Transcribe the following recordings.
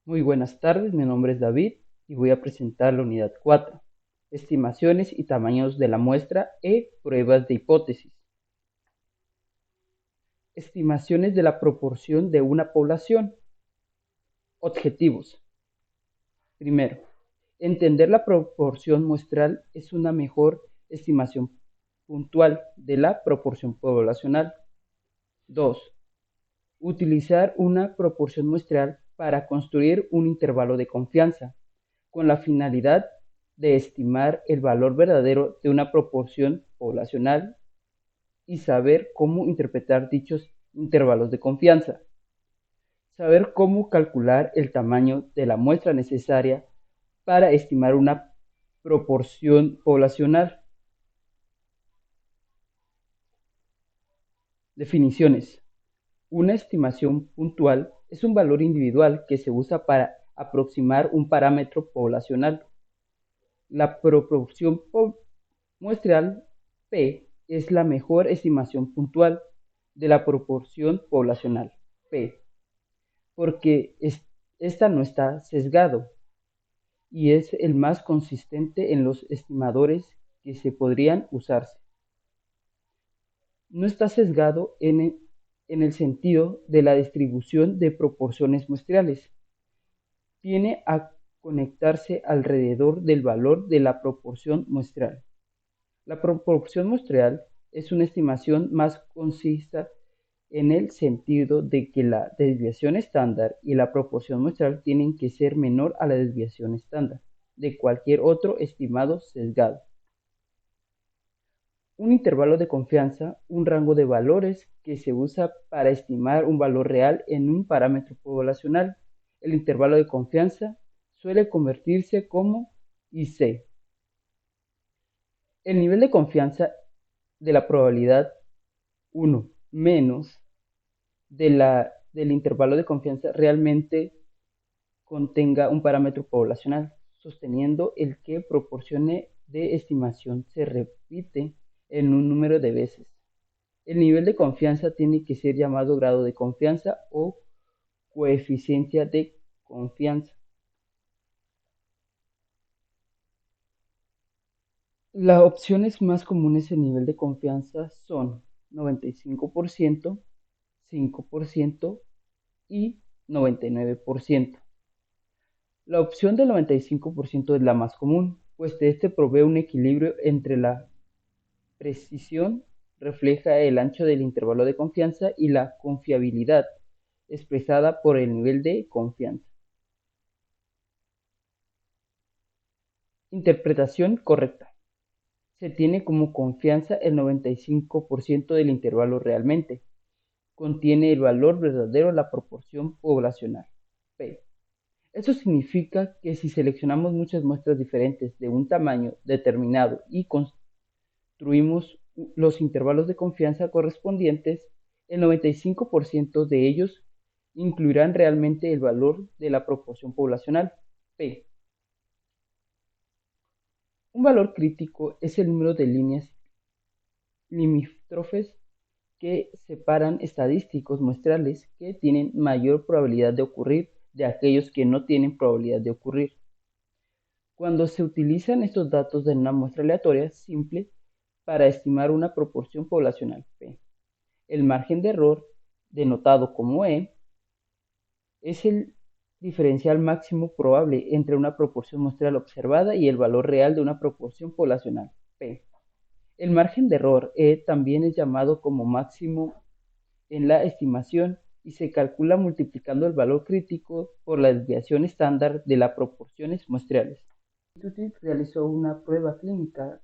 Muy buenas tardes, mi nombre es David y voy a presentar la unidad 4, estimaciones y tamaños de la muestra e pruebas de hipótesis. Estimaciones de la proporción de una población. Objetivos. Primero, entender la proporción muestral es una mejor estimación puntual de la proporción poblacional. 2. Utilizar una proporción muestral para construir un intervalo de confianza, con la finalidad de estimar el valor verdadero de una proporción poblacional y saber cómo interpretar dichos intervalos de confianza. Saber cómo calcular el tamaño de la muestra necesaria para estimar una proporción poblacional. Definiciones. Una estimación puntual es un valor individual que se usa para aproximar un parámetro poblacional. La proporción muestral P es la mejor estimación puntual de la proporción poblacional P, porque esta no está sesgado y es el más consistente en los estimadores que se podrían usarse. No está sesgado en el sentido de la distribución de proporciones muestrales. Tiene a conectarse alrededor del valor de la proporción muestral. La proporción muestral es una estimación más concisa en el sentido de que la desviación estándar y la proporción muestral tienen que ser menor a la desviación estándar de cualquier otro estimado sesgado. Un intervalo de confianza, un rango de valores que se usa para estimar un valor real en un parámetro poblacional. El intervalo de confianza suele convertirse como IC. El nivel de confianza de la probabilidad 1 menos del intervalo de confianza realmente contenga un parámetro poblacional, sosteniendo el que proporcione de estimación se repite en un número de veces. El nivel de confianza tiene que ser llamado grado de confianza o coeficiencia de confianza. Las opciones más comunes en nivel de confianza son 95%, 5% y 99%. La opción del 95% es la más común, pues este provee un equilibrio entre la precisión, refleja el ancho del intervalo de confianza y la confiabilidad, expresada por el nivel de confianza. Interpretación correcta. Se tiene como confianza el 95% del intervalo realmente. Contiene el valor verdadero de la proporción poblacional, P. Eso significa que si seleccionamos muchas muestras diferentes de un tamaño determinado y construimos los intervalos de confianza correspondientes, el 95% de ellos incluirán realmente el valor de la proporción poblacional, P. Un valor crítico es el número de líneas limítrofes que separan estadísticos muestrales que tienen mayor probabilidad de ocurrir de aquellos que no tienen probabilidad de ocurrir. Cuando se utilizan estos datos de una muestra aleatoria simple para estimar una proporción poblacional P, el margen de error, denotado como E, es el diferencial máximo probable entre una proporción muestral observada y el valor real de una proporción poblacional P. El margen de error E también es llamado como máximo en la estimación y se calcula multiplicando el valor crítico por la desviación estándar de las proporciones muestrales. El instituto realizó una prueba clínica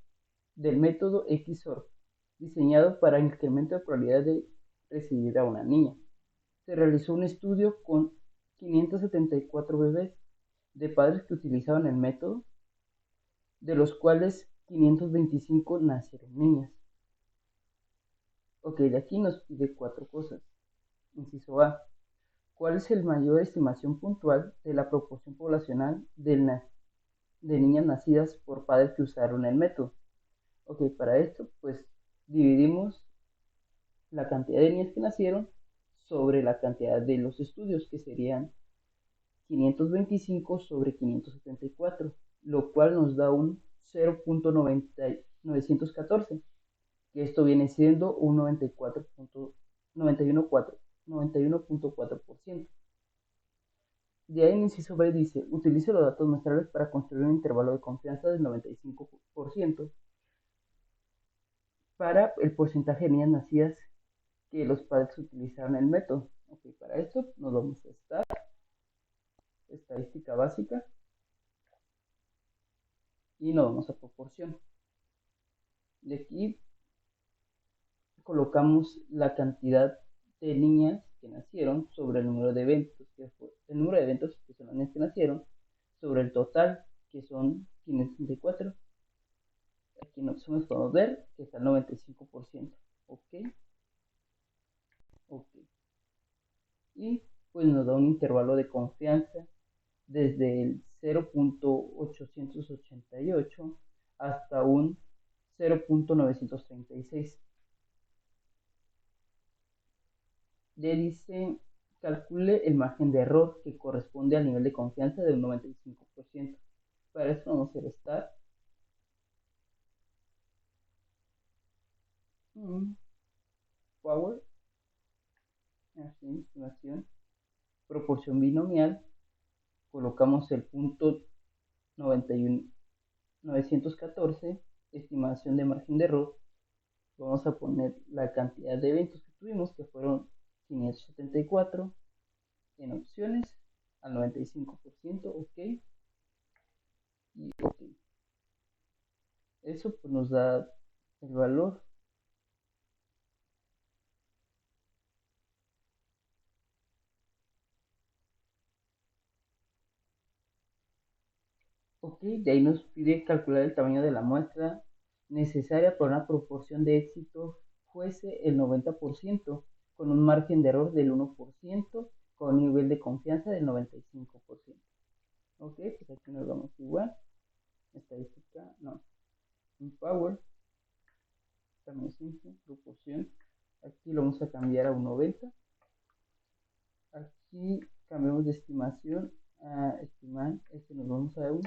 del método XOR, diseñado para el incremento de probabilidad de recibir a una niña. Se realizó un estudio con 574 bebés de padres que utilizaban el método, de los cuales 525 nacieron niñas. Ok, de aquí nos pide cuatro cosas. Inciso A. ¿Cuál es la mayor estimación puntual de la proporción poblacional de niñas nacidas por padres que usaron el método? Ok, para esto, pues dividimos la cantidad de niñas que nacieron sobre la cantidad de los estudios, que serían 525 sobre 574, lo cual nos da un 0.914, que esto viene siendo un 91.4%. De ahí el inciso B dice, utilice los datos muestrales para construir un intervalo de confianza del 95% para el porcentaje de niñas nacidas que los padres utilizaron el método. Ok, para esto nos vamos a estar estadística básica y nos vamos a proporción. De aquí colocamos la cantidad de niñas que nacieron sobre el número de eventos, que fue el número de eventos que son las niñas que nacieron, sobre el total, que son 564. Aquí en opciones podemos ver que está el 95%. Ok, ok. Y pues nos da un intervalo de confianza desde el 0.888 hasta un 0.936. Le dice, calcule el margen de error que corresponde al nivel de confianza de un 95%. Para eso vamos a restar power, estimación, proporción binomial, colocamos el punto 914, estimación de margen de error, vamos a poner la cantidad de eventos que tuvimos, que fueron 574, en opciones, al 95%, ok, y ok. Eso pues nos da el valor. Ok, de ahí nos pide calcular el tamaño de la muestra necesaria para una proporción de éxito fuese el 90%, con un margen de error del 1%, con un nivel de confianza del 95%. Ok, pues aquí nos vamos igual. Estadística, no. En Power, también simple, proporción. Aquí lo vamos a cambiar a un 90. Aquí cambiamos de estimación a estimar. Este nos vamos a dar un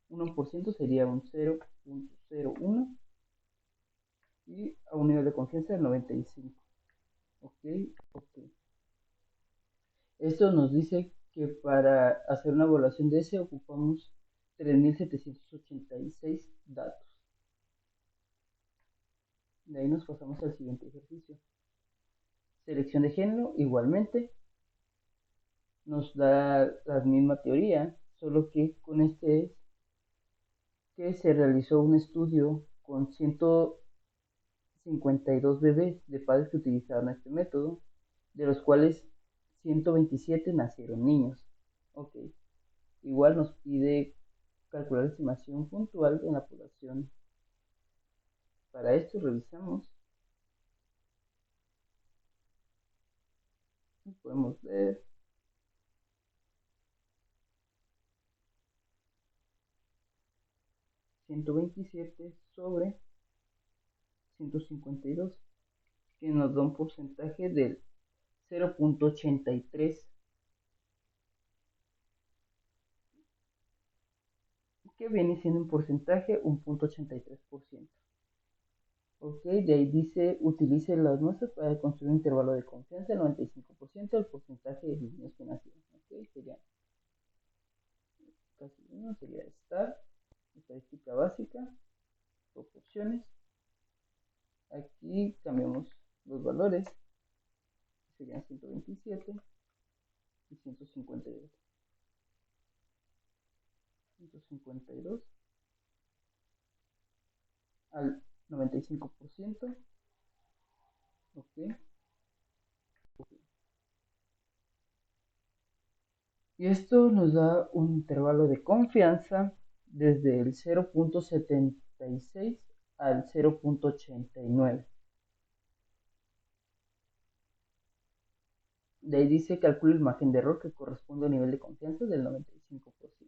1%, sería un 0.01 y a un nivel de confianza del 95. Ok, ok. Esto nos dice que para hacer una evaluación de ese ocupamos 3.786 datos. De ahí nos pasamos al siguiente ejercicio. Selección de género, igualmente, nos da la misma teoría, solo que con este es que se realizó un estudio con 152 bebés de padres que utilizaron este método, de los cuales 127 nacieron niños. Ok, igual nos pide calcular la estimación puntual en la población. Para esto revisamos. Podemos ver 127 sobre 152, que nos da un porcentaje del 0.83, que viene siendo un porcentaje 1.83%. Ok, de ahí dice, utilice las muestras para construir un intervalo de confianza del 95% del porcentaje de niños que nacieron. Ok, sería casi uno, sería estar, estadística básica, proporciones. Aquí cambiamos los valores, serían 127 y 152. 152 al 95%. Ok. Y esto nos da un intervalo de confianza desde el 0.76 al 0.89. De ahí dice calcula el margen de error que corresponde a un nivel de confianza del 95%.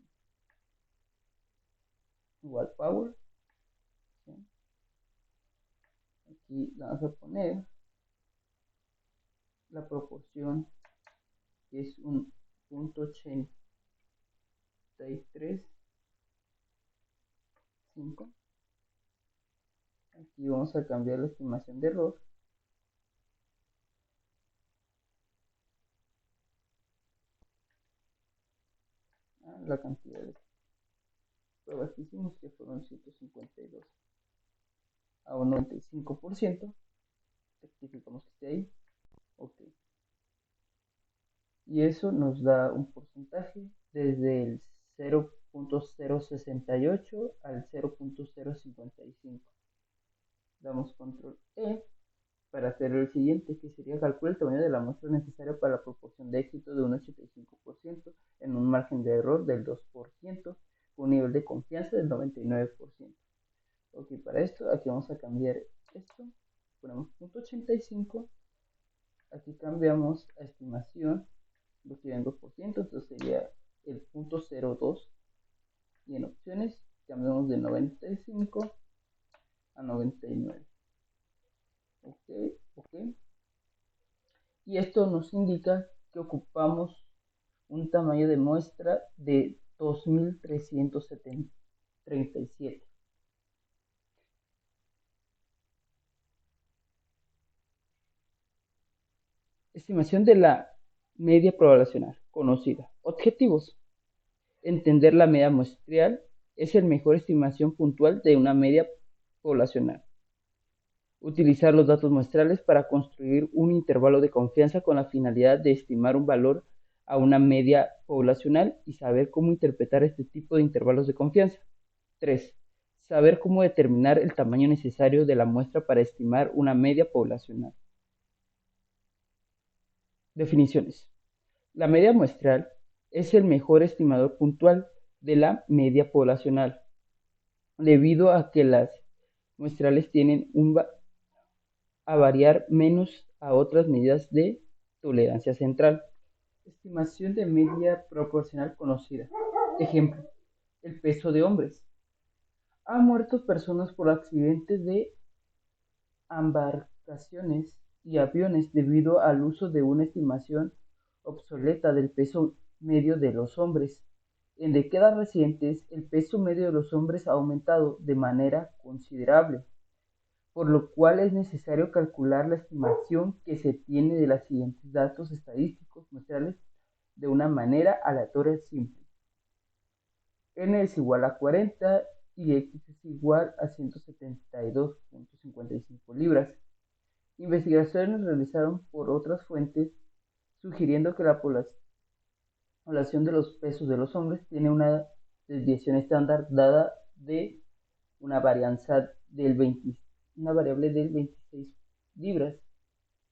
Igual power. ¿Sí? Aquí vamos a poner la proporción, que es un 0.835. Aquí vamos a cambiar la estimación de error a la cantidad de pruebas que hicimos, que fueron 152 a un 95%. Rectificamos que esté ahí. Ok. Y eso nos da un porcentaje desde el 0.068 al 0.055. Damos control E para hacer el siguiente, que sería calcular el tamaño de la muestra necesaria para la proporción de éxito de un 85% en un margen de error del 2%, con un nivel de confianza del 99%. Ok, para esto aquí vamos a cambiar esto, ponemos .85, aquí cambiamos a estimación, lo quiero en 2%, entonces sería el .02, y en opciones cambiamos de 95 a 99. Ok, ok. Y esto nos indica que ocupamos un tamaño de muestra de 2337. Estimación de la media poblacional conocida. Objetivos. Entender la media muestral es la mejor estimación puntual de una media poblacional. Utilizar los datos muestrales para construir un intervalo de confianza con la finalidad de estimar un valor a una media poblacional y saber cómo interpretar este tipo de intervalos de confianza. 3. Saber cómo determinar el tamaño necesario de la muestra para estimar una media poblacional. Definiciones. La media muestral es el mejor estimador puntual de la media poblacional, debido a que las muestrales tienden a variar menos a otras medidas de tolerancia central. Estimación de media proporcional conocida. Ejemplo, el peso de hombres. Han muerto personas por accidentes de embarcaciones y aviones debido al uso de una estimación obsoleta del peso medio de los hombres. En décadas recientes, el peso medio de los hombres ha aumentado de manera considerable, por lo cual es necesario calcular la estimación que se tiene de los siguientes datos estadísticos muestrales de una manera aleatoria simple. N es igual a 40 y X es igual a 172.55 libras. Investigaciones realizaron por otras fuentes sugiriendo que la población de los pesos de los hombres tiene una desviación estándar dada de una varianza una variable del 26 libras.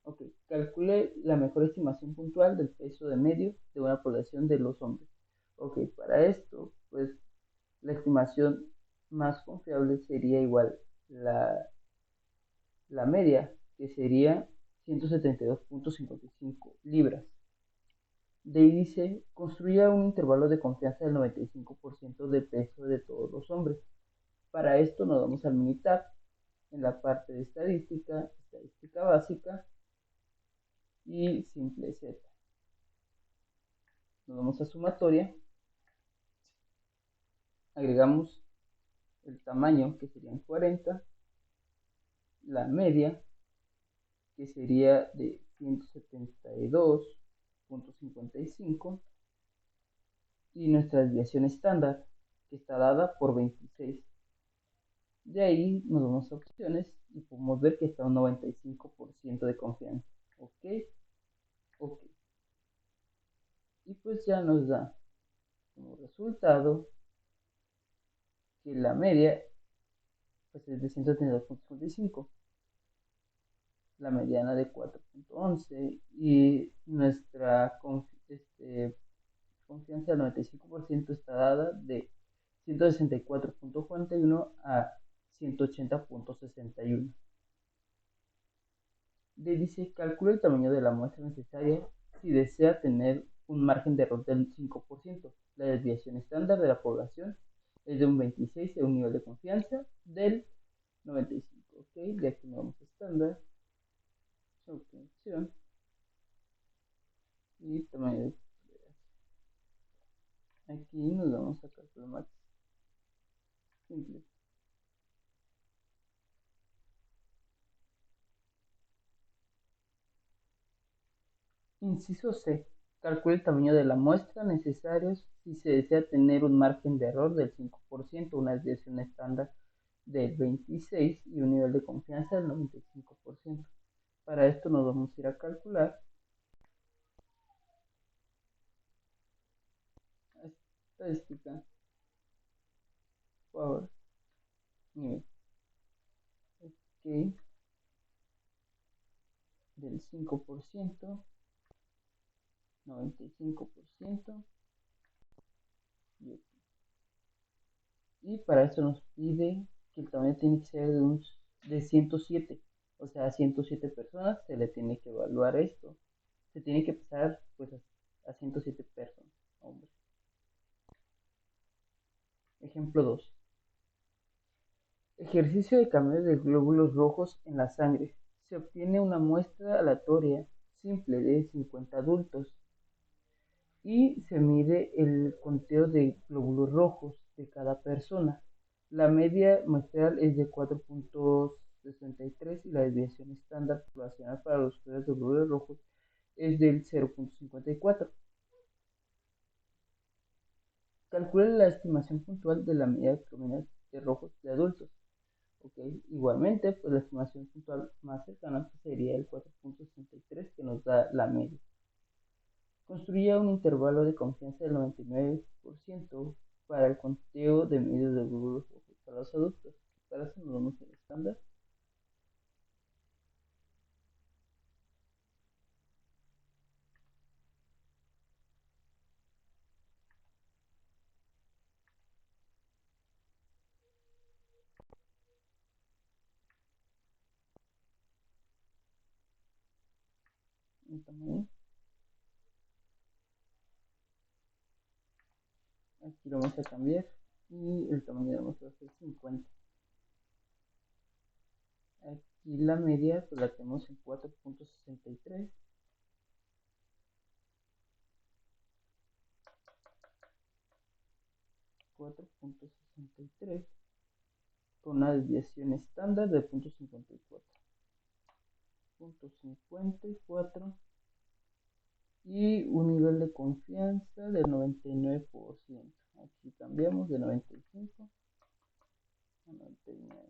Ok, calcule la mejor estimación puntual del peso de medio de una población de los hombres. Ok, para esto, pues la estimación más confiable sería igual la media, que sería 172.55 libras. De ahí dice, construya un intervalo de confianza del 95% de peso de todos los hombres. Para esto nos vamos al Minitab, en la parte de estadística, estadística básica y simple Z. Nos vamos a sumatoria, agregamos el tamaño, que serían 40, la media, que sería de 172.55, y nuestra desviación estándar, que está dada por 26. De ahí nos vamos a opciones y podemos ver que está un 95% de confianza. Ok, ok. Y pues ya nos da como resultado que la media pues es de 132.55, la mediana de 4.11 y nuestra confianza del 95% está dada de 164.41 a 180.61. Le dice, calcula el tamaño de la muestra necesaria si desea tener un margen de error del 5%. La desviación estándar de la población es de un 26 y un nivel de confianza del 95. Ok, de aquí nos vamos a estándar, obtención y tamaño de. Aquí nos vamos a cálculo más simple. Inciso C. Calcule el tamaño de la muestra necesarios si se desea tener un margen de error del 5%, una desviación estándar del 26% y un nivel de confianza del 95%. Para esto nos vamos a ir a calcular estadística, power, nivel, ok, del 5%, 95%, y para esto nos pide que el tamaño tiene que ser de 107, o sea, a 107 personas se le tiene que evaluar esto, se tiene que pasar pues a 107 personas, hombres. Ejemplo 2. Ejercicio de cambio de glóbulos rojos en la sangre. Se obtiene una muestra aleatoria simple de 50 adultos y se mide el conteo de glóbulos rojos de cada persona. La media muestral es de 4.63 y la desviación estándar poblacional para los estudios de glóbulos rojos es del 0.54. Calcule la estimación puntual de la medida promedio de rojos de adultos. Okay. Igualmente, pues la estimación puntual más cercana pues, sería el 4.63 que nos da la media. Construya un intervalo de confianza del 99% para el conteo de medios de glóbulos rojos para los adultos. Para eso nos vamos al estándar. Aquí lo vamos a cambiar y el tamaño de la muestra va a ser 50. Aquí la media pues la tenemos en 4.63. 4.63 con una desviación estándar de 0.54 y un nivel de confianza del 99%. Aquí cambiamos de 95 a 99.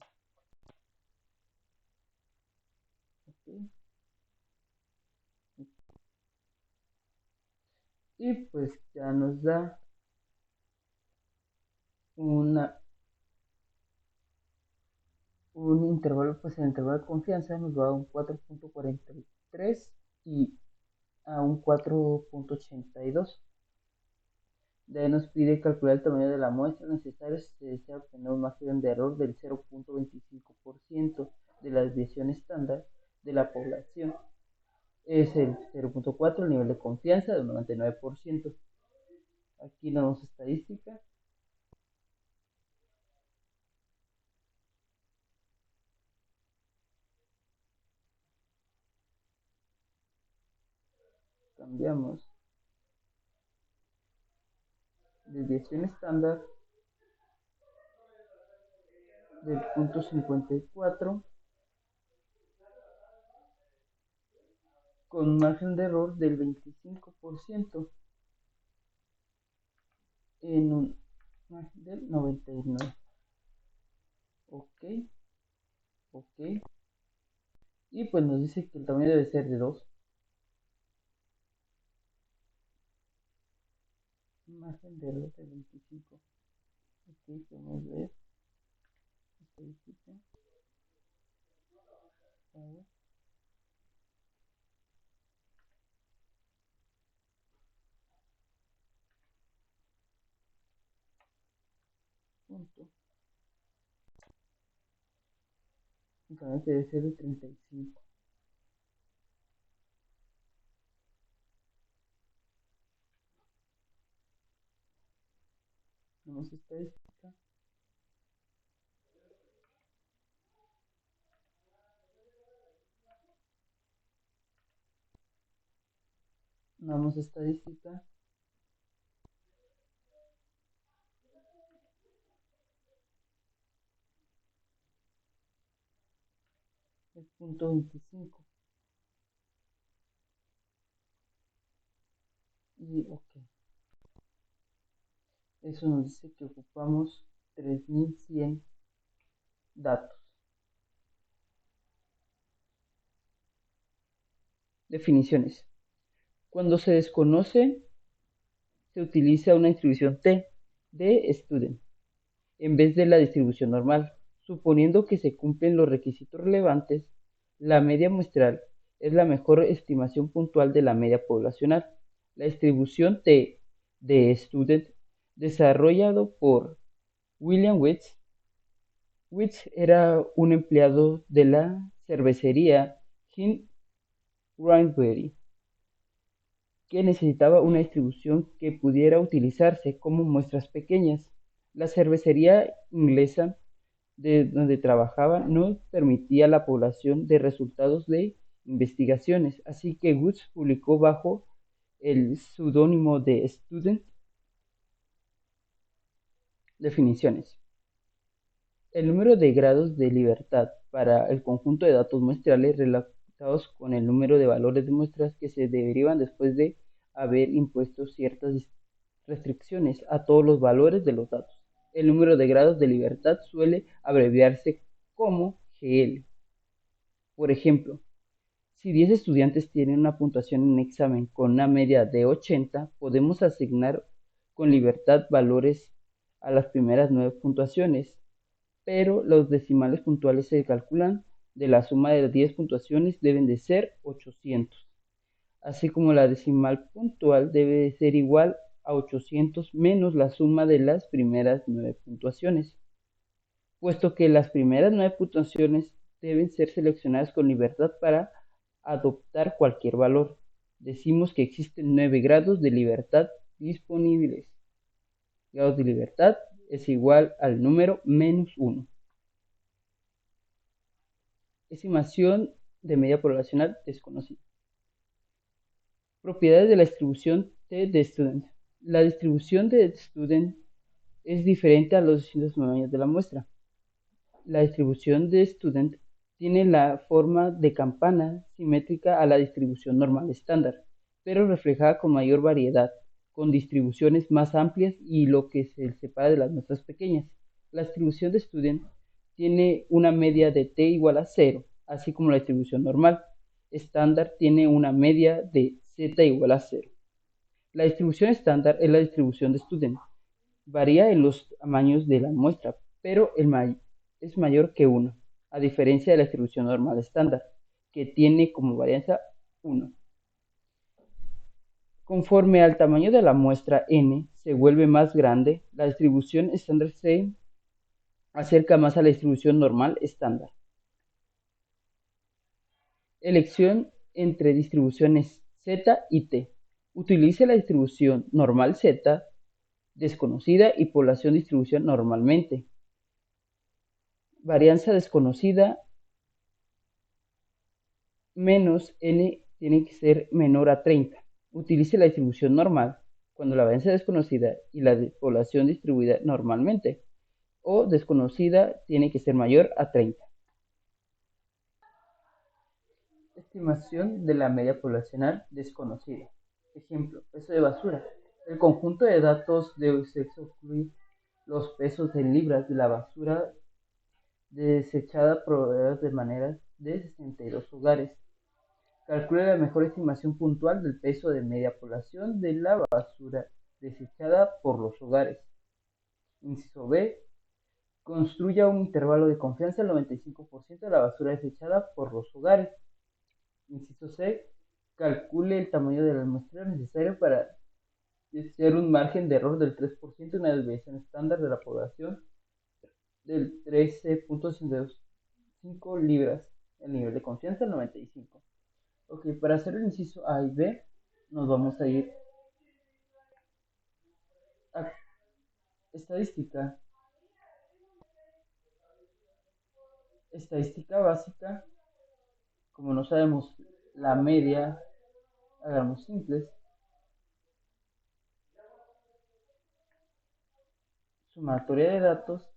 Okay. Y pues ya nos da un intervalo, pues el intervalo de confianza nos va a un 4.43 y a un 4.82. De ahí nos pide calcular el tamaño de la muestra necesaria si se desea obtener un margen de error del 0.25% de la desviación estándar de la población. Es el 0.4, el nivel de confianza del 99%. Aquí nos damos estadística. Cambiamos desviación estándar del 0.54 con un margen de error del 25% en un margen del 99. Ok, ok. Y pues nos dice que el tamaño debe ser de 2. Margen de error del 25. Ok, podemos ver. Estadística. A ver. Punto. El tamaño debe ser de 35. Vamos a estadística. Vamos a estadística. 6.25. Y ok, eso nos dice que ocupamos 3100 datos. Definiciones. Cuando se desconoce, se utiliza una distribución T de student en vez de la distribución normal. Suponiendo que se cumplen los requisitos relevantes, la media muestral es la mejor estimación puntual de la media poblacional. La distribución T de student, desarrollado por William Witz. Witz era un empleado de la cervecería King Granbury que necesitaba una distribución que pudiera utilizarse como muestras pequeñas. La cervecería inglesa de donde trabajaba no permitía la población de resultados de investigaciones, así que Woods publicó bajo el seudónimo de Student. Definiciones. El número de grados de libertad para el conjunto de datos muestrales relacionados con el número de valores de muestras que se derivan después de haber impuesto ciertas restricciones a todos los valores de los datos. El número de grados de libertad suele abreviarse como GL. Por ejemplo, si 10 estudiantes tienen una puntuación en examen con una media de 80, podemos asignar con libertad valores a las primeras 9 puntuaciones, pero los decimales puntuales se calculan de la suma de las 10 puntuaciones deben de ser 800, así como la decimal puntual debe de ser igual a 800 menos la suma de las primeras 9 puntuaciones, puesto que las primeras 9 puntuaciones deben ser seleccionadas con libertad para adoptar cualquier valor. Decimos que existen 9 grados de libertad disponibles. Grados de libertad es igual al número menos 1. Estimación de media poblacional desconocida. Propiedades de la distribución T de student. La distribución de student es diferente a los distintos tamaños de la muestra. La distribución de student tiene la forma de campana simétrica a la distribución normal estándar, pero reflejada con mayor variedad, con distribuciones más amplias y lo que se separa de las muestras pequeñas. La distribución de student tiene una media de t igual a 0, así como la distribución normal estándar tiene una media de z igual a 0. La distribución estándar es la distribución de student. Varía en los tamaños de la muestra, pero es mayor que 1, a diferencia de la distribución normal estándar, que tiene como varianza 1. Conforme al tamaño de la muestra n se vuelve más grande, la distribución estándar se acerca más a la distribución normal estándar. Elección entre distribuciones z y t. Utilice la distribución normal z, desconocida, y población distribución normalmente. Varianza desconocida menos n tiene que ser menor a 30. Utilice la distribución normal cuando la varianza desconocida y la población distribuida normalmente o desconocida tiene que ser mayor a 30. Estimación de la media poblacional desconocida. Ejemplo, peso de basura. El conjunto de datos de sexo incluye los pesos en libras de la basura desechada proveedas de manera de 62 hogares. Calcule la mejor estimación puntual del peso de media población de la basura desechada por los hogares. Inciso B. Construya un intervalo de confianza del 95% de la basura desechada por los hogares. Inciso C. Calcule el tamaño del muestreo necesario para hacer un margen de error del 3% y una desviación estándar de la población del 13.65 libras. El nivel de confianza el 95. Ok, para hacer el inciso A y B, nos vamos a ir a estadística. Estadística básica, como no sabemos la media, hagamos simples. Sumatoria de datos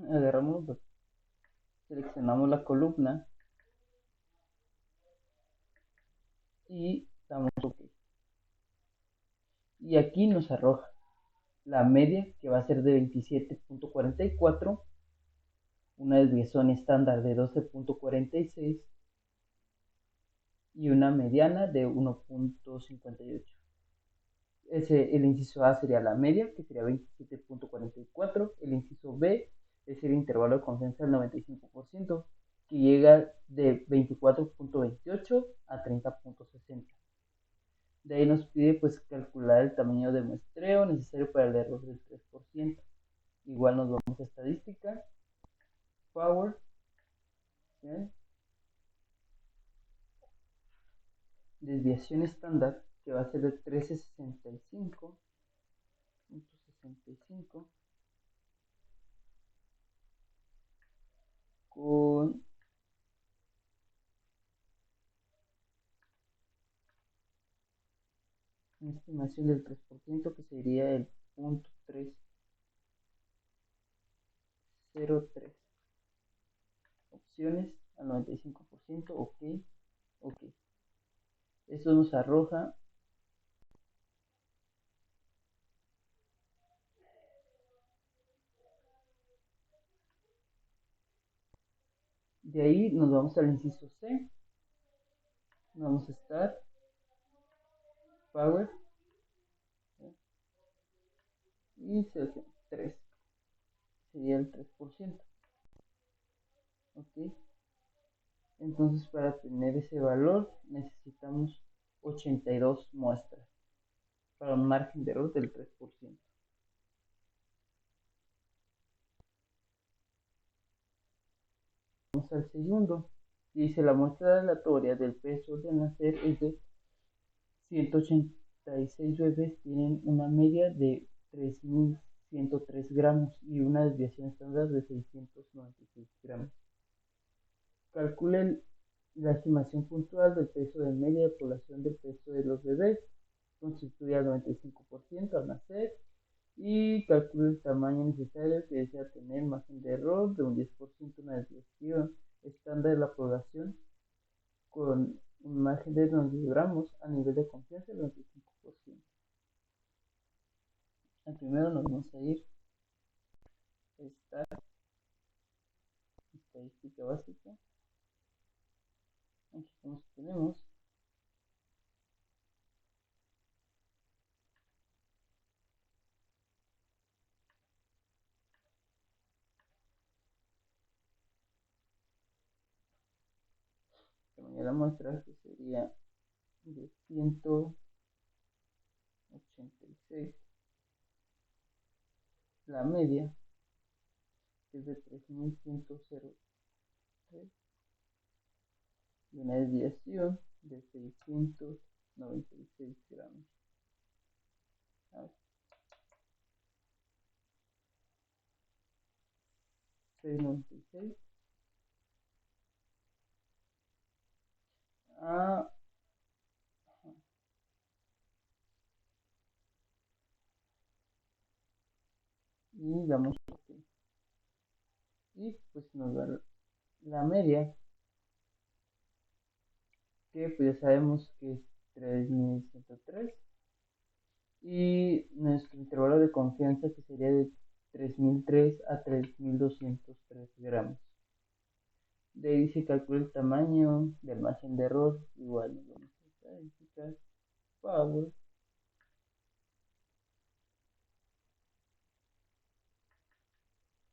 agarramos, seleccionamos la columna y damos OK. Y aquí nos arroja la media, que va a ser de 27.44, una desviación estándar de 12.46 y una mediana de 1.58. El inciso A sería la media, que sería 27.44. El inciso B es el intervalo de confianza del 95%, que llega de 24.28 a 30.60. De ahí nos pide pues calcular el tamaño de muestreo necesario para el error del 3%. Igual nos vamos a estadística, power, ¿sí? Desviación estándar, que va a ser de 1365.65 con una estimación del 3%, que sería el 0.303. Opciones al 95%, OK, OK. Esto nos arroja de ahí nos vamos al inciso C, vamos a estar power y selección 3, sería el 3%. OK, entonces para tener ese valor necesitamos 82 muestras para un margen de error del 3%. Vamos al segundo. Dice: la muestra aleatoria del peso de nacer es de 186 bebés, tienen una media de 3.103 gramos y una desviación estándar de 696 gramos. Calcule la estimación puntual del peso de media de población del peso de los bebés, constituye al 95% al nacer, y calcule el tamaño necesario que desea tener, margen de error de un 10%, una desviación estándar de la población con un margen de 9 gramos a nivel de confianza del 95%. Al primero nos vamos a ir a esta estadística básica. Aquí como tenemos tamaño de la muestra, que sería de 186, la media, que es de 3.103, y una desviación de 696 gramos. A ver, 696 a y damos OK. Y pues nos da la media, que pues ya sabemos que es 3.103, y nuestro intervalo de confianza, que sería de 3.003 a 3.203 gramos. De ahí se calcula el tamaño del margen de error. Igual nos vamos a estadísticas, power,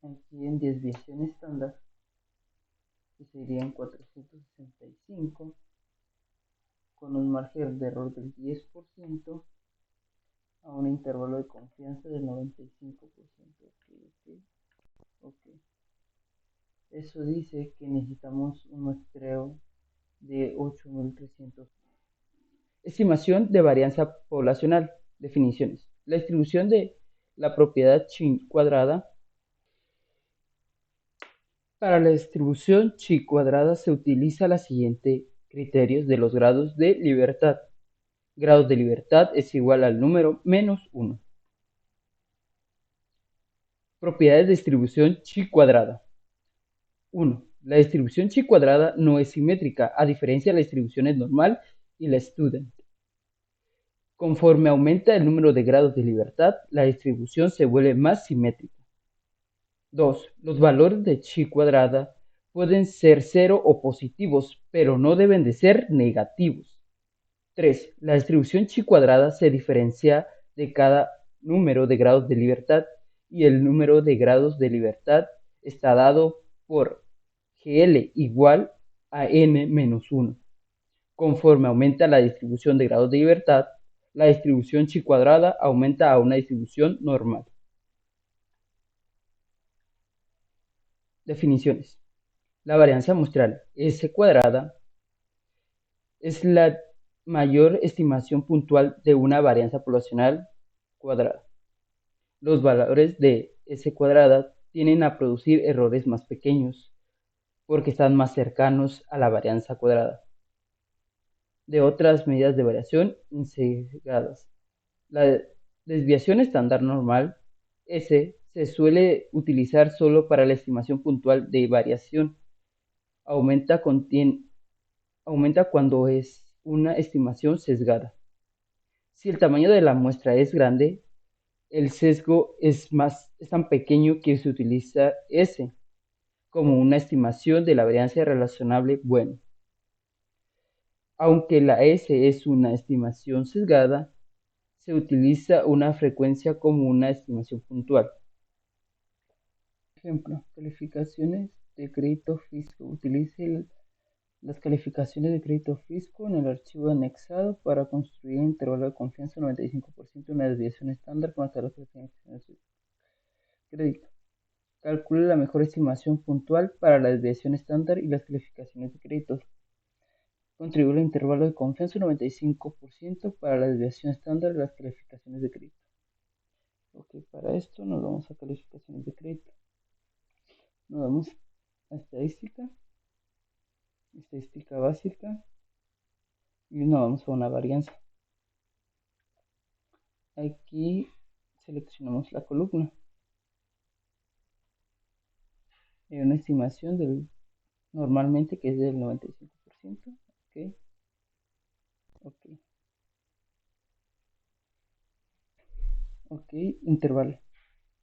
aquí en desviación estándar, que serían 465, con un margen de error del 10%, a un intervalo de confianza del 95%. OK, OK. Eso dice que necesitamos un muestreo de 8.300. Estimación de varianza poblacional. Definiciones. La distribución de la propiedad chi cuadrada. Para la distribución chi cuadrada se utiliza la siguiente criterios de los grados de libertad. Grados de libertad es igual al número menos 1. Propiedades de distribución chi cuadrada. 1. La distribución chi cuadrada no es simétrica, a diferencia de la distribución normal y la student. Conforme aumenta el número de grados de libertad, la distribución se vuelve más simétrica. 2. Los valores de chi cuadrada pueden ser cero o positivos, pero no deben de ser negativos. 3. La distribución chi cuadrada se diferencia de cada número de grados de libertad y el número de grados de libertad está dado por GL igual a n menos 1. Conforme aumenta la distribución de grados de libertad, la distribución chi cuadrada aumenta a una distribución normal. Definiciones. La varianza muestral S cuadrada es la mayor estimación puntual de una varianza poblacional cuadrada. Los valores de S cuadrada tienden a producir errores más pequeños porque están más cercanos a la varianza cuadrada de otras medidas de variación integradas. La desviación estándar normal, S, se suele utilizar solo para la estimación puntual de variación. Aumenta cuando es una estimación sesgada. Si el tamaño de la muestra es grande, el sesgo es tan pequeño que se utiliza S como una estimación de la varianza relacionable bueno. Aunque la S es una estimación sesgada, se utiliza una frecuencia como una estimación puntual. Ejemplo, calificaciones de crédito fisco. Utilice las calificaciones de crédito fisco en el archivo anexado para construir un intervalo de confianza 95% una desviación estándar con las características de crédito. Calcule la mejor estimación puntual para la desviación estándar y las calificaciones de crédito. Contribuye al intervalo de confianza 95% para la desviación estándar y las calificaciones de crédito. Ok, para esto nos vamos a calificaciones de crédito. Nos vamos a estadística básica y nos vamos a una varianza. Aquí seleccionamos la columna. Hay una estimación normalmente que es del 95%. Ok, intervalo.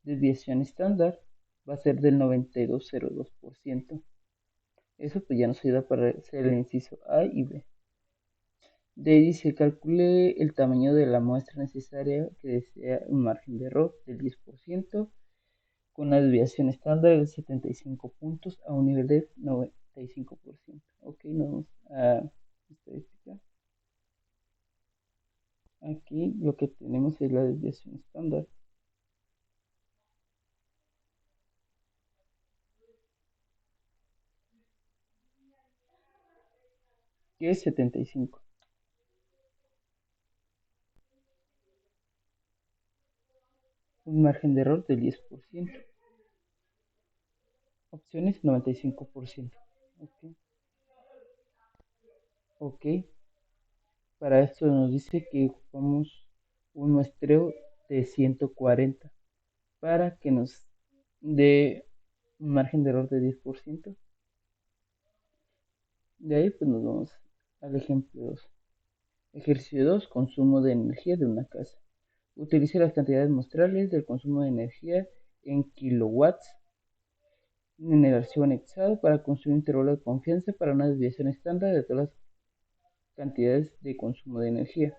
Desviación estándar va a ser del 92,02%. Eso pues ya nos ayuda para hacer el inciso A y B. De ahí dice, calcule el tamaño de la muestra necesaria que desea un margen de error del 10% con una desviación estándar de 75 puntos a un nivel de 95%. Ok, nos vamos a estadística. Aquí lo que tenemos es la desviación estándar. Que es 75. Un margen de error del 10%. Opciones 95%. Ok. Para esto nos dice que ocupamos un muestreo de 140 para que nos dé un margen de error de 10%. De ahí pues nos vamos al ejemplo 2. Ejercicio 2, consumo de energía de una casa. Utilice las cantidades muestrales del consumo de energía en kilowatts en el archivo anexado para construir un intervalo de confianza para una desviación estándar de todas las cantidades de consumo de energía.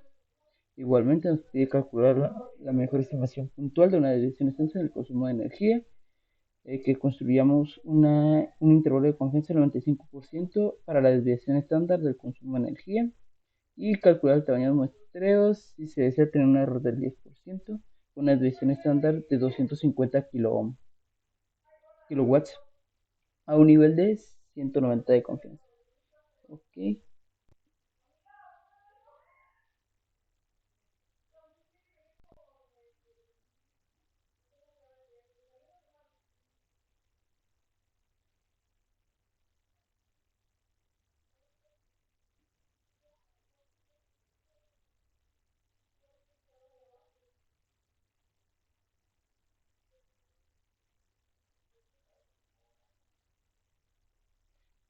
Igualmente nos pide calcular la mejor estimación puntual de una desviación estándar del consumo de energía, que construyamos un intervalo de confianza del 95% para la desviación estándar del consumo de energía y calcular el tamaño de muestreos si se desea tener un error del 10%, una desviación estándar de 250 kilowatts a un nivel de 190 de confianza. Ok.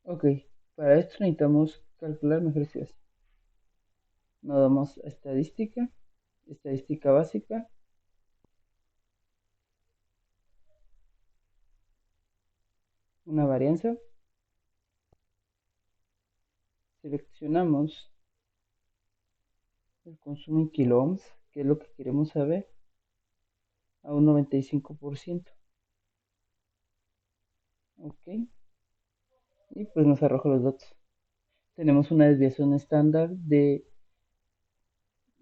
Ok, para esto necesitamos calcular mejor si así. Nos damos a estadística, estadística básica, una varianza, seleccionamos el consumo en kiloohms, que es lo que queremos saber, a un 95%. Ok, y pues nos arroja los datos. Tenemos una desviación estándar de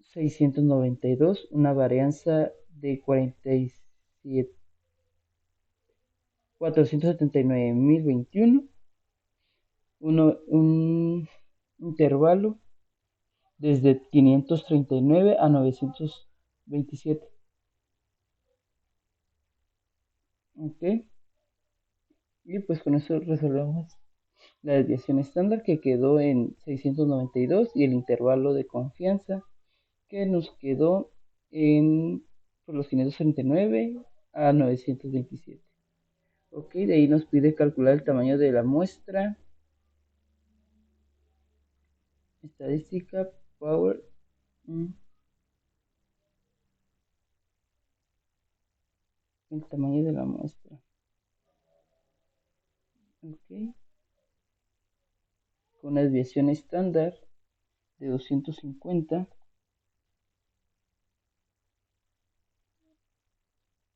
692, una varianza de 479.021, un intervalo desde 539 a 927. Ok, y pues con eso resolvemos la desviación estándar que quedó en 692 y el intervalo de confianza que nos quedó en por los 539 a 927. Ok, de ahí nos pide calcular el tamaño de la muestra. Estadística, power. El tamaño de la muestra. Ok, con una desviación estándar de 250,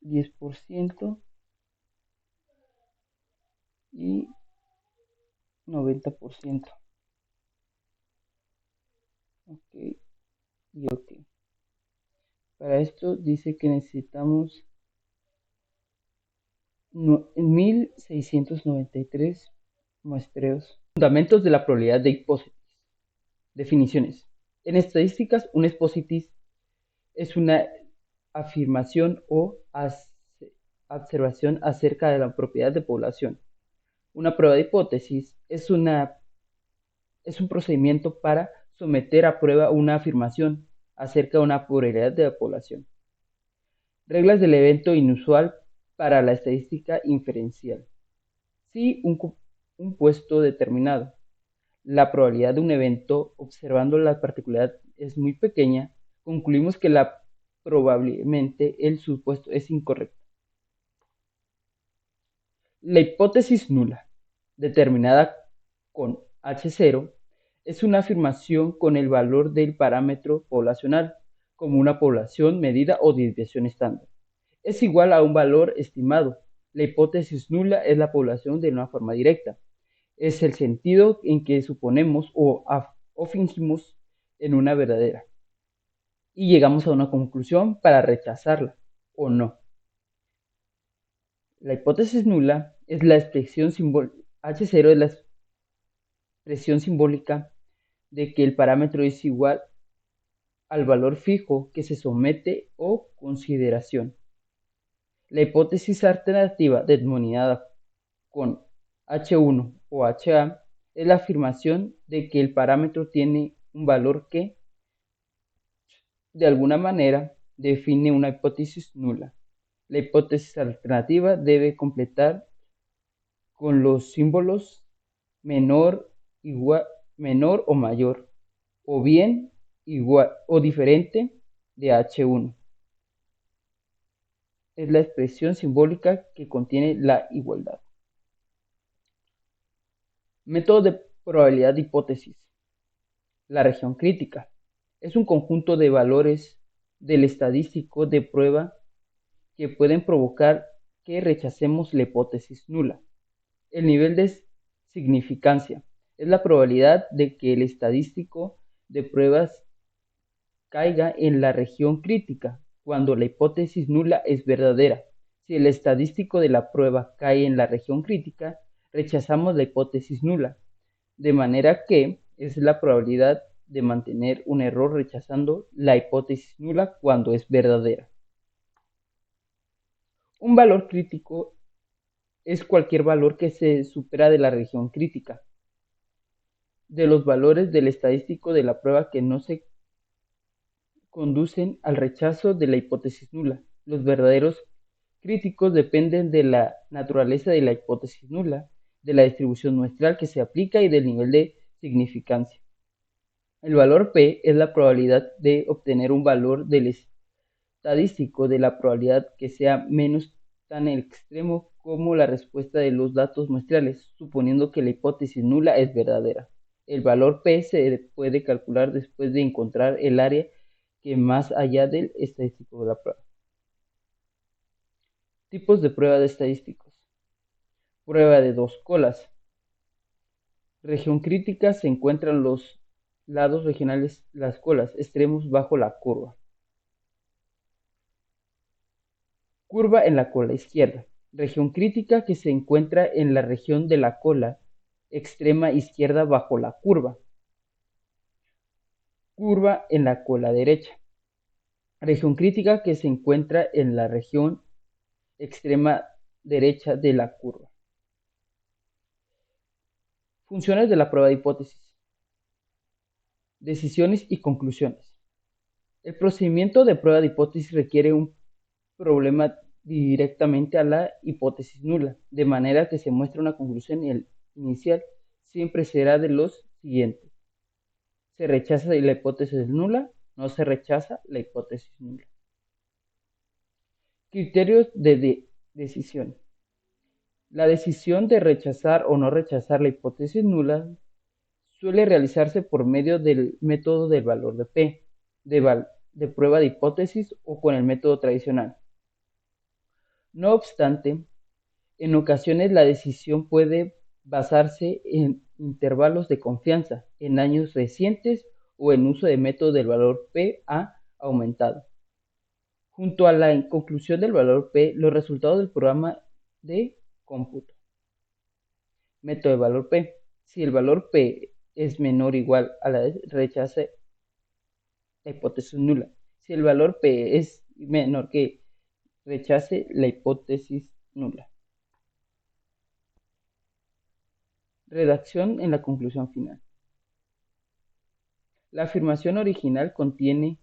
10% y 90%. Ok, y ok. Para esto dice que necesitamos 1693 muestreos. Fundamentos de la probabilidad de hipótesis. Definiciones. En estadísticas, una hipótesis es una afirmación o observación acerca de la propiedad de población. Una prueba de hipótesis es un procedimiento para someter a prueba una afirmación acerca de una probabilidad de la población. Reglas del evento inusual para la estadística inferencial. Si un puesto determinado, la probabilidad de un evento, observando la particularidad, es muy pequeña, concluimos que probablemente el supuesto es incorrecto. La hipótesis nula, determinada con H0, es una afirmación con el valor del parámetro poblacional, como una población medida o desviación estándar. Es igual a un valor estimado. La hipótesis nula es la población de una forma directa. Es el sentido en que suponemos o fingimos en una verdadera. Y llegamos a una conclusión para rechazarla o no. La hipótesis nula es la expresión simbólica. H0 es la expresión simbólica de que el parámetro es igual al valor fijo que se somete o consideración. La hipótesis alternativa denominada con H1 o HA es la afirmación de que el parámetro tiene un valor que, de alguna manera, define una hipótesis nula. La hipótesis alternativa debe completar con los símbolos menor, igual, menor o mayor, o bien igual o diferente de H1. Es la expresión simbólica que contiene la igualdad. Método de probabilidad de hipótesis. La región crítica. Es un conjunto de valores del estadístico de prueba que pueden provocar que rechacemos la hipótesis nula. El nivel de significancia es la probabilidad de que el estadístico de pruebas caiga en la región crítica cuando la hipótesis nula es verdadera. Si el estadístico de la prueba cae en la región crítica, rechazamos la hipótesis nula, de manera que es la probabilidad de mantener un error rechazando la hipótesis nula cuando es verdadera. Un valor crítico es cualquier valor que se supera de la región crítica. De los valores del estadístico de la prueba que no se conducen al rechazo de la hipótesis nula. Los verdaderos críticos dependen de la naturaleza de la hipótesis nula, de la distribución muestral que se aplica y del nivel de significancia. El valor P es la probabilidad de obtener un valor del estadístico de la probabilidad que sea menos tan extremo como la respuesta de los datos muestrales, suponiendo que la hipótesis nula es verdadera. El valor P se puede calcular después de encontrar el área que más allá del estadístico de la prueba. Tipos de prueba de estadísticos. Prueba de dos colas. Región crítica se encuentran los lados regionales, las colas, extremos bajo la curva. Curva en la cola izquierda. Región crítica que se encuentra en la región de la cola extrema izquierda bajo la curva. Curva en la cola derecha. Región crítica que se encuentra en la región extrema derecha de la curva. Funciones de la prueba de hipótesis. Decisiones y conclusiones. El procedimiento de prueba de hipótesis requiere un problema directamente a la hipótesis nula, de manera que se muestra una conclusión inicial siempre será de los siguientes. Se rechaza la hipótesis nula, no se rechaza la hipótesis nula. Criterios de decisión. La decisión de rechazar o no rechazar la hipótesis nula suele realizarse por medio del método del valor de P, de prueba de hipótesis o con el método tradicional. No obstante, en ocasiones la decisión puede basarse en intervalos de confianza, en años recientes o en uso de método del valor P ha aumentado. Junto a la conclusión del valor P, los resultados del programa de cómputo. Método de valor P. Si el valor P es menor o igual a la rechace la hipótesis nula. Si el valor P es menor que rechace la hipótesis nula. Redacción en la conclusión final. La afirmación original contiene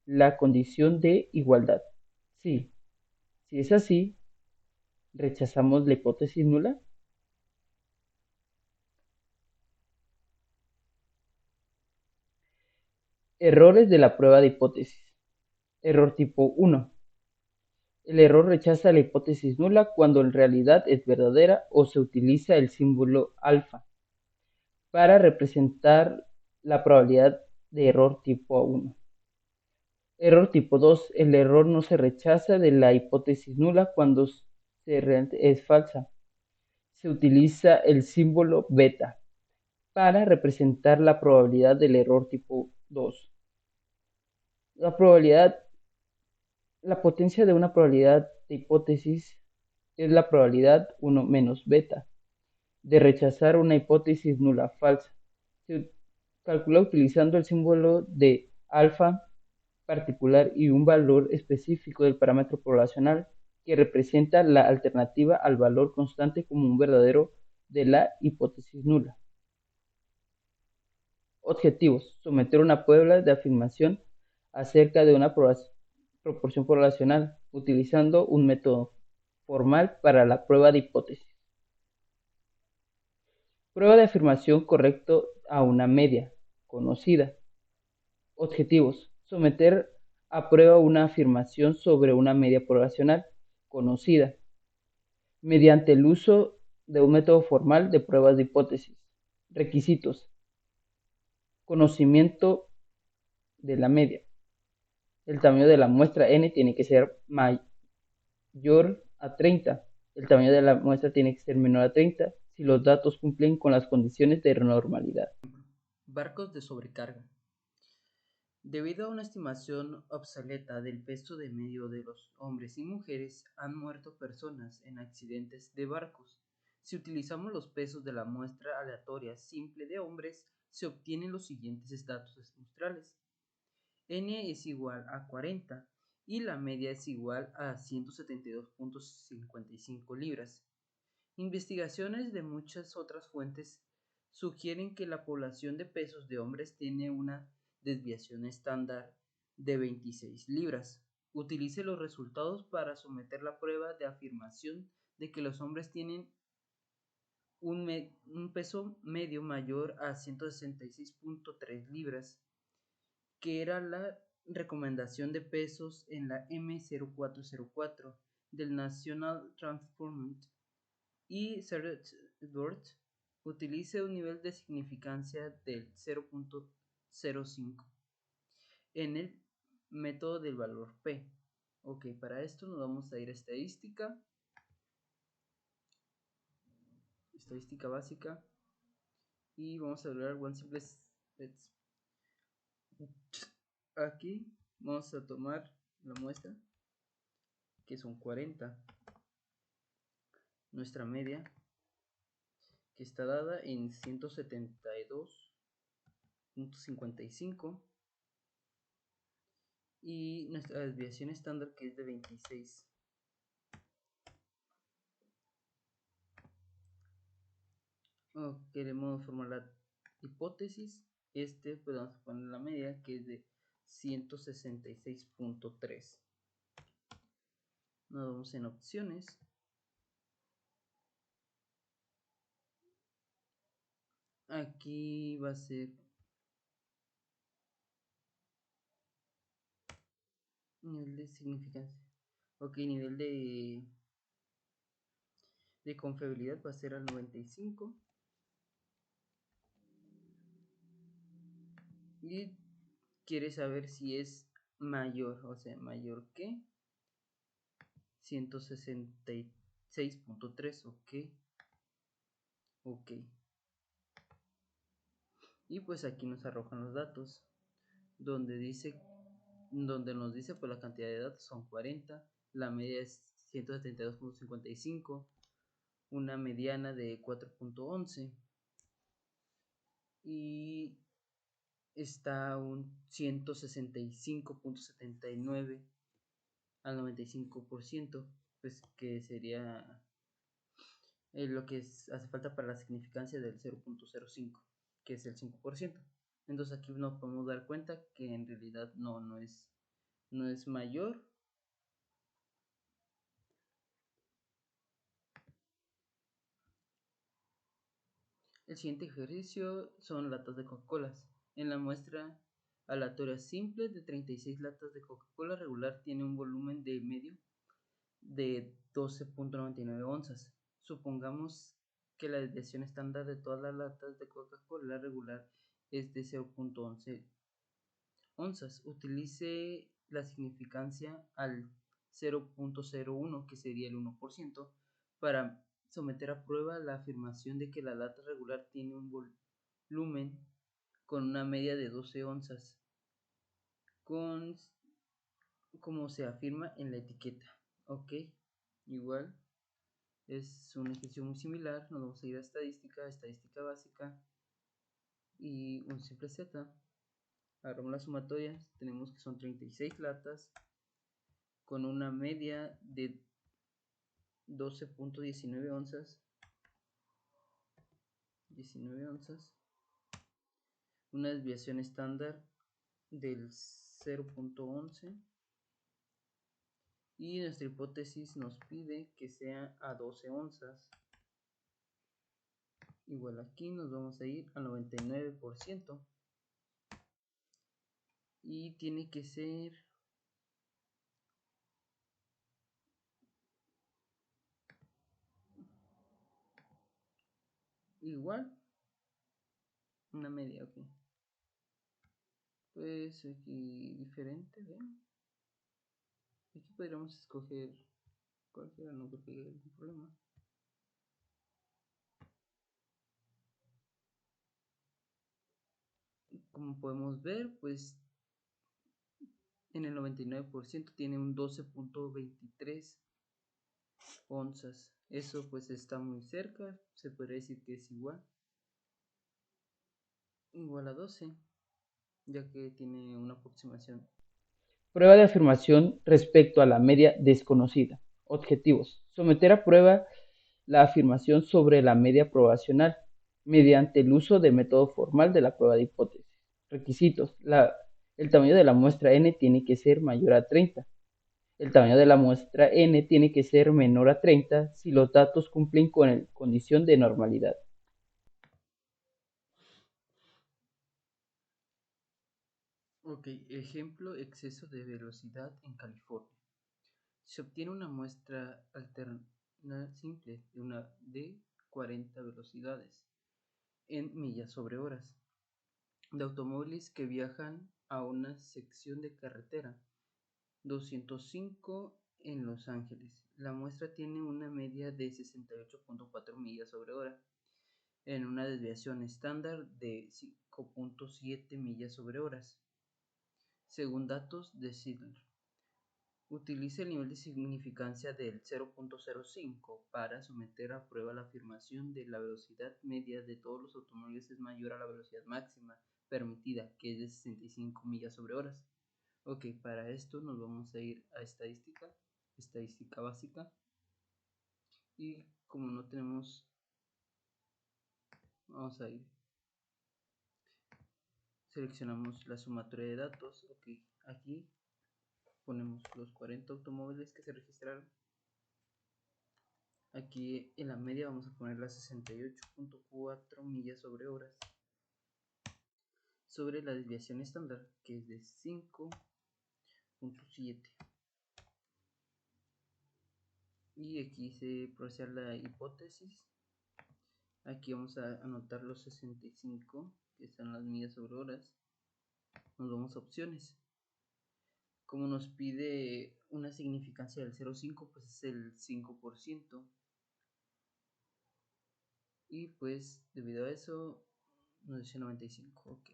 la condición de igualdad. Sí. Si es así, ¿rechazamos la hipótesis nula? Errores de la prueba de hipótesis. Error tipo 1. El error rechaza la hipótesis nula cuando en realidad es verdadera o se utiliza el símbolo alfa para representar la probabilidad de error tipo 1. Error tipo 2. El error no se rechaza de la hipótesis nula cuando es falsa. Se utiliza el símbolo beta para representar la probabilidad del error tipo 2. La potencia de una probabilidad de hipótesis es la probabilidad 1 menos beta de rechazar una hipótesis nula falsa. Se calcula utilizando el símbolo de alfa particular y un valor específico del parámetro poblacional que representa la alternativa al valor constante como un verdadero de la hipótesis nula. Objetivos. Someter una prueba de afirmación acerca de una proporción poblacional utilizando un método formal para la prueba de hipótesis. Prueba de afirmación correcto a una media conocida. Objetivos. Someter a prueba una afirmación sobre una media poblacional conocida mediante el uso de un método formal de pruebas de hipótesis. Requisitos. Conocimiento de la media. El tamaño de la muestra n tiene que ser mayor a 30. El tamaño de la muestra tiene que ser menor a 30 si los datos cumplen con las condiciones de normalidad. Barcos de sobrecarga. Debido a una estimación obsoleta del peso de medio de los hombres y mujeres, han muerto personas en accidentes de barcos. Si utilizamos los pesos de la muestra aleatoria simple de hombres, se obtienen los siguientes datos muestrales. N es igual a 40 y la media es igual a 172.55 libras. Investigaciones de muchas otras fuentes sugieren que la población de pesos de hombres tiene una desviación estándar de 26 libras. Utilice los resultados para someter la prueba de afirmación de que los hombres tienen un peso medio mayor a 166.3 libras, que era la recomendación de pesos en la M0404 del National Transport, y Edward utilice un nivel de significancia del 0.05 en el método del valor P. Ok, para esto nos vamos a ir a estadística básica, y vamos a hablar one simple sets. Aquí vamos a tomar la muestra, que son 40, nuestra media, que está dada en 172.55, y nuestra desviación estándar, que es de 26. Queremos formar la hipótesis. Pues vamos a poner la media, que es de 166.3. Nos vamos en opciones. Aquí va a ser nivel de significancia. Ok, nivel de confiabilidad va a ser al 95. Y quiere saber si es mayor, o sea, mayor que 166.3. Ok. Y pues aquí nos arrojan los datos, donde nos dice pues la cantidad de datos son 40, la media es 172.55, una mediana de 4.11, y está un 165.79 al 95%, pues que sería lo que hace falta para la significancia del 0.05, que es el 5%. Entonces aquí nos podemos dar cuenta que en realidad no es mayor. El siguiente ejercicio son latas de Coca-Cola. En la muestra aleatoria simple de 36 latas de Coca-Cola regular tiene un volumen de medio de 12.99 onzas. Supongamos que la desviación estándar de todas las latas de Coca-Cola regular es de 0.11 onzas. Utilice la significancia al 0.01, que sería el 1%, para someter a prueba la afirmación de que la lata regular tiene un volumen con una media de 12 onzas, como se afirma en la etiqueta. Ok, igual es un ejercicio muy similar. Nos vamos a ir a estadística básica, y un simple Z. Agarramos las sumatorias, tenemos que son 36 latas con una media de 12.19 onzas, una desviación estándar del 0.11, y nuestra hipótesis nos pide que sea a 12 onzas. Igual aquí nos vamos a ir al 99%, y tiene que ser igual una media. Ok, pues aquí diferente, ¿ven? Aquí podríamos escoger cualquiera, no creo que haya algún problema. Como podemos ver, pues en el 99% tiene un 12.23 onzas. Eso pues está muy cerca, se podría decir que es igual a 12, ya que tiene una aproximación. Prueba de afirmación respecto a la media desconocida. Objetivos. Someter a prueba la afirmación sobre la media probacional mediante el uso de método formal de la prueba de hipótesis. Requisitos. El tamaño de la muestra n tiene que ser mayor a 30. El tamaño de la muestra n tiene que ser menor a 30 si los datos cumplen con la condición de normalidad. Ok, ejemplo, exceso de velocidad en California. Se obtiene una muestra alterna simple de 40 velocidades en millas sobre horas de automóviles que viajan a una sección de carretera 205 en Los Ángeles. La muestra tiene una media de 68.4 millas sobre hora en una desviación estándar de 5.7 millas sobre horas, según datos de Sidler. Utilice el nivel de significancia del 0.05 para someter a prueba la afirmación de la velocidad media de todos los automóviles es mayor a la velocidad máxima permitida, que es de 65 millas sobre horas. Ok, para esto nos vamos a ir a estadística básica. Y como no tenemos, vamos a ir, seleccionamos la sumatoria de datos. Ok, aquí ponemos los 40 automóviles que se registraron. Aquí en la media vamos a poner las 68.4 millas sobre horas sobre la desviación estándar, que es de 5.7. Y aquí se procesa la hipótesis. Aquí vamos a anotar los 65, que están las millas sobre horas. Nos vamos a opciones. Como nos pide una significancia del 0.5, pues es el 5%. Y pues debido a eso nos dice 95. Ok.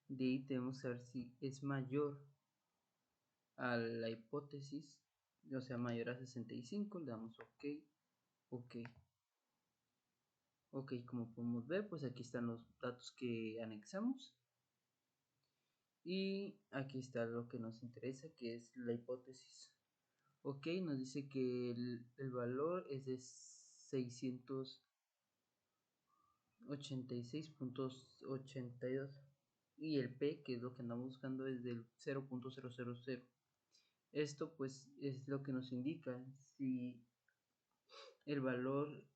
De ahí debemos saber si es mayor a la hipótesis, o sea, mayor a 65. Le damos ok, ok, ok. Como podemos ver, pues aquí están los datos que anexamos. Y aquí está lo que nos interesa, que es la hipótesis. Ok, nos dice que el valor es de 686.82 y el P, que es lo que andamos buscando, es del 0.000. Esto pues es lo que nos indica si el valor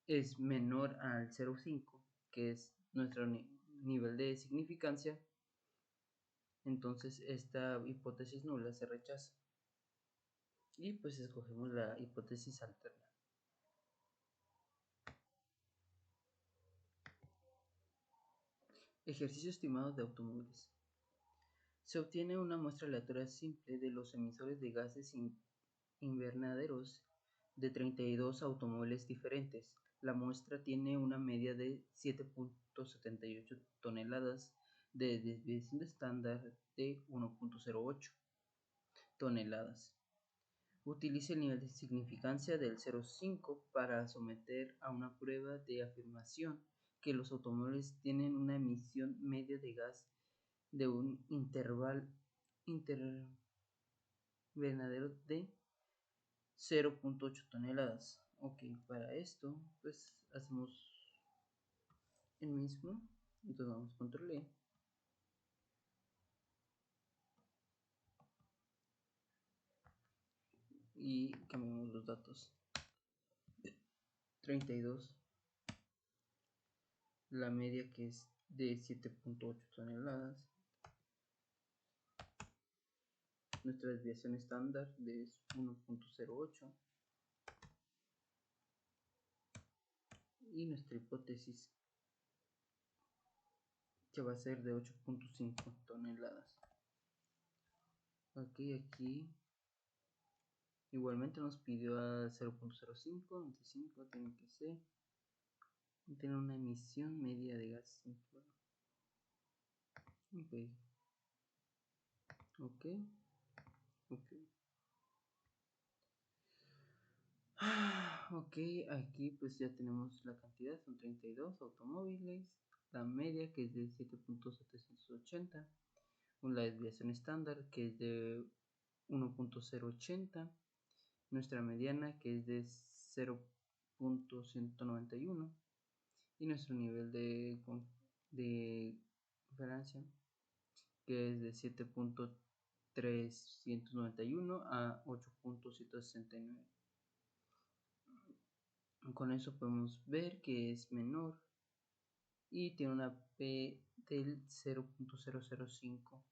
es menor al 0.5, que es nuestro nivel de significancia, entonces esta hipótesis nula se rechaza y pues escogemos la hipótesis alterna. Ejercicio estimado de automóviles. Se obtiene una muestra aleatoria simple de los emisores de gases invernaderos de 32 automóviles diferentes. La muestra tiene una media de 7.78 toneladas de desviación estándar de 1.08 toneladas. Utilice el nivel de significancia del 0.5 para someter a una prueba de afirmación que los automóviles tienen una emisión media de gas de un invernadero de 0.8 toneladas. Ok, para esto pues hacemos el mismo. Entonces vamos a control E y cambiamos los datos. 32, la media que es de 7.8 toneladas, nuestra desviación estándar de 1.08 y nuestra hipótesis que va a ser de 8.5 toneladas. Ok, aquí igualmente nos pidió a 0.05, 25 tiene que ser, tener una emisión media de gas. Ok, ok, ok. Ok, aquí pues ya tenemos la cantidad, son 32 automóviles, la media que es de 7.780, la desviación estándar que es de 1.080, nuestra mediana que es de 0.191 y nuestro nivel de diferencia que es de 7.8 391 a 8.169. Con eso podemos ver que es menor y tiene una P del 0.005.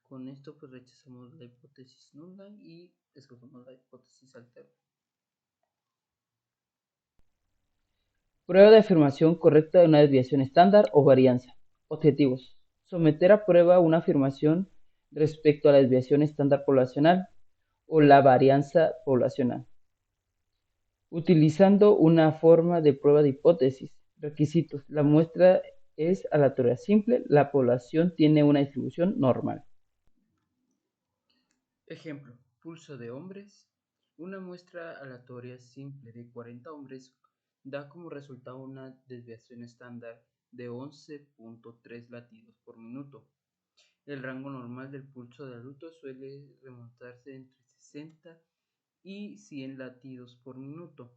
Con esto pues rechazamos la hipótesis nula y escogemos la hipótesis alterna. Prueba de afirmación correcta de una desviación estándar o varianza. Objetivos. Someter a prueba una afirmación respecto a la desviación estándar poblacional o la varianza poblacional, utilizando una forma de prueba de hipótesis. Requisitos. La muestra es aleatoria simple, la población tiene una distribución normal. Ejemplo, pulso de hombres. Una muestra aleatoria simple de 40 hombres da como resultado una desviación estándar de 11.3 latidos por minuto. El rango normal del pulso de adultos suele remontarse entre 60 y 100 latidos por minuto.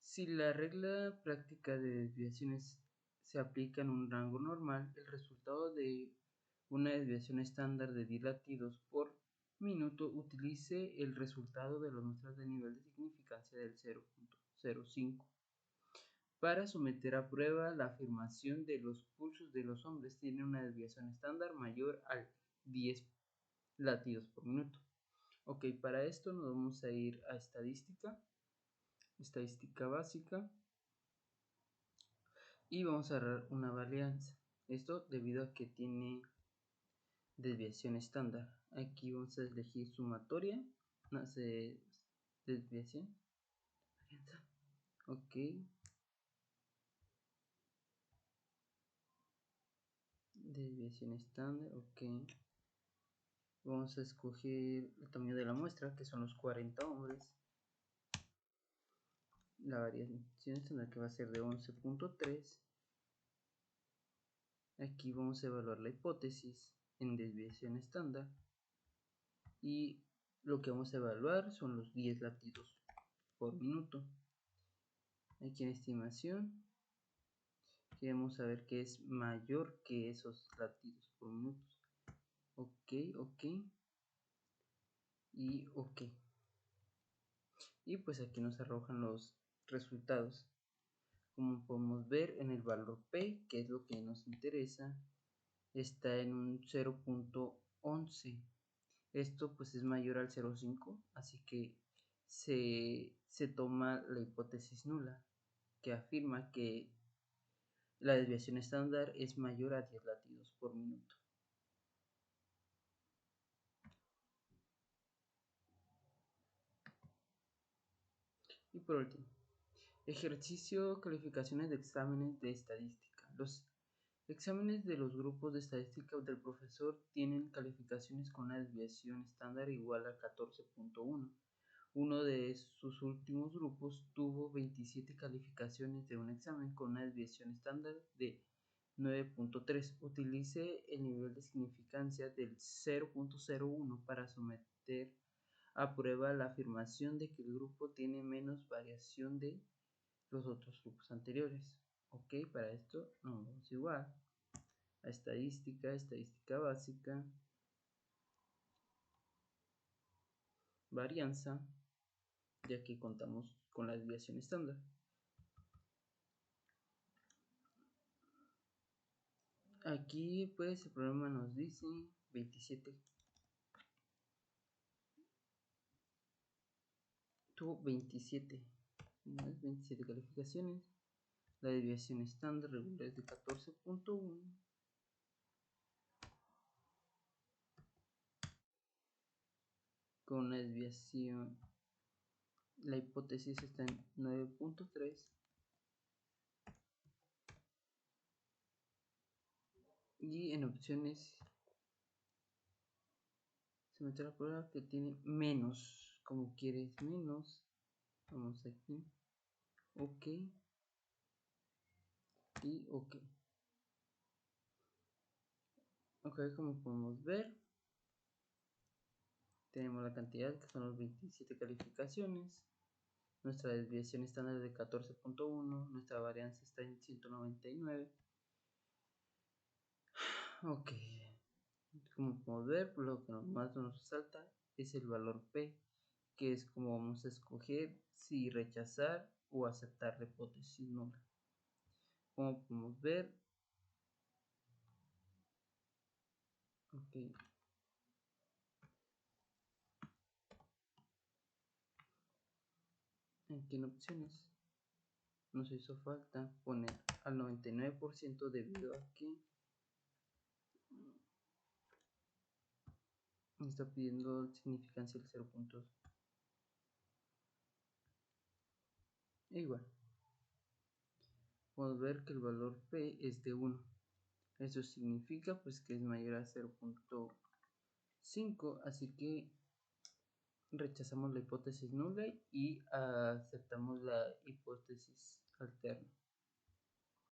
Si la regla práctica de desviaciones se aplica en un rango normal, el resultado de una desviación estándar de 10 latidos por minuto utilice el resultado de las muestras de nivel de significancia del 0.05. Para someter a prueba la afirmación de los pulsos de los hombres tiene una desviación estándar mayor al 10 latidos por minuto. Ok, para esto nos vamos a ir a estadística básica y vamos a agarrar una varianza. Esto debido a que tiene desviación estándar. Aquí vamos a elegir sumatoria, no sé, desviación, varianza. Ok, desviación estándar. Ok, vamos a escoger el tamaño de la muestra, que son los 40 hombres. La variación estándar que va a ser de 11.3. Aquí vamos a evaluar la hipótesis en desviación estándar y lo que vamos a evaluar son los 10 latidos por minuto. Aquí en estimación queremos saber que es mayor que esos latidos por minuto. Ok, ok y ok. Y pues aquí nos arrojan los resultados. Como podemos ver en el valor P, que es lo que nos interesa, está en un 0.11. Esto pues es mayor al 0.5, así que se toma la hipótesis nula, que afirma que la desviación estándar es mayor a 10 latidos por minuto. Y por último, ejercicio calificaciones de exámenes de estadística. Los exámenes de los grupos de estadística del profesor tienen calificaciones con una desviación estándar igual a 14.1. Uno de sus últimos grupos tuvo 27 calificaciones de un examen con una desviación estándar de 9.3. Utilice el nivel de significancia del 0.01 para someter a prueba la afirmación de que el grupo tiene menos variación de los otros grupos anteriores. Ok, para esto nos vamos igual a estadística básica, varianza, ya que contamos con la desviación estándar. Aquí pues el programa nos dice 27. Tuvo 27 calificaciones. La desviación estándar regular es de 14.1. Con la desviación, la hipótesis está en 9.3. Y en opciones se mete la prueba que tiene menos. Como quieres menos, vamos aquí. Ok. Y ok. Ok, como podemos ver, tenemos la cantidad que son los 27 calificaciones. Nuestra desviación estándar es de 14.1. Nuestra varianza está en 199. Ok. Como podemos ver, lo que más nos resalta es el valor P, que es como vamos a escoger si rechazar o aceptar la hipótesis nula. Como podemos ver, aquí en opciones nos hizo falta poner al 99% debido a que me está pidiendo significancia el 0 puntos. Igual, podemos ver que el valor P es de 1. Eso significa pues que es mayor a 0.5, así que rechazamos la hipótesis nula y aceptamos la hipótesis alterna.